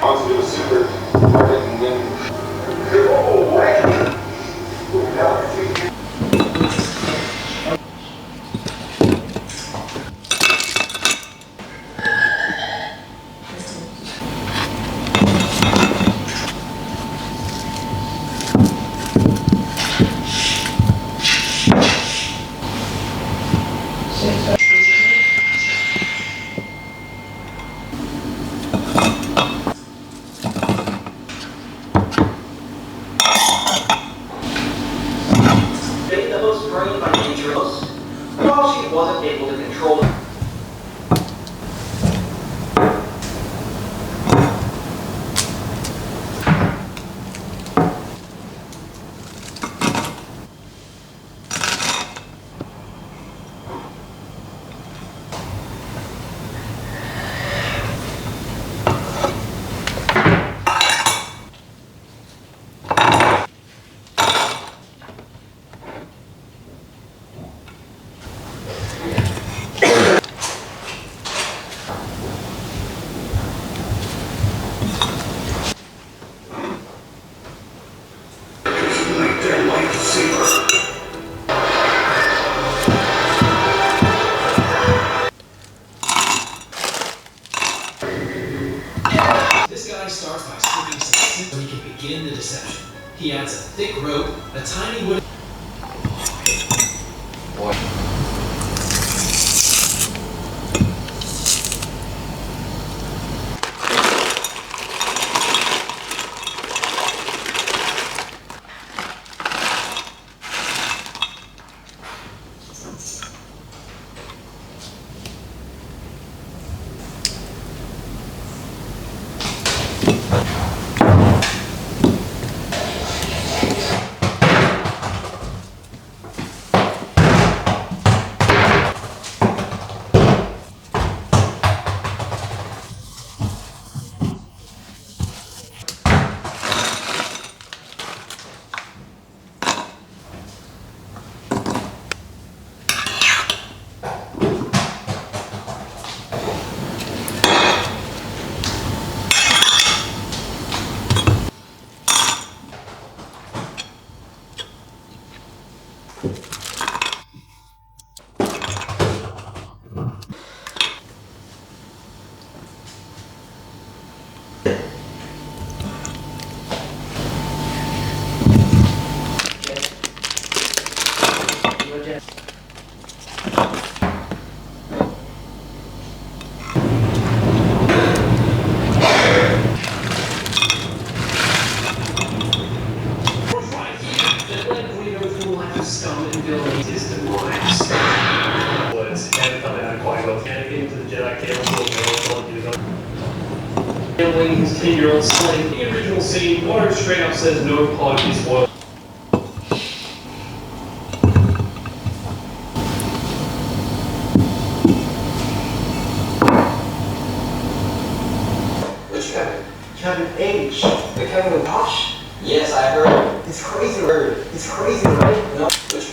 Onto the supermarket and then. Oh, man. The most brain by nature, while she wasn't able to control it. This guy starts by slipping some scissors so he can begin the deception. He adds a thick rope, a tiny wooden... Scum and villainy is demise. Woods and coming out quite well. Panicking to the Jedi Council, handling his 10-year-old slave. The original scene, Water straight up says no apologies spoiled. Which Kevin? Kevin H. The Kevin with Posh? Yes, I heard. It's crazy, right? It's crazy, right? No, which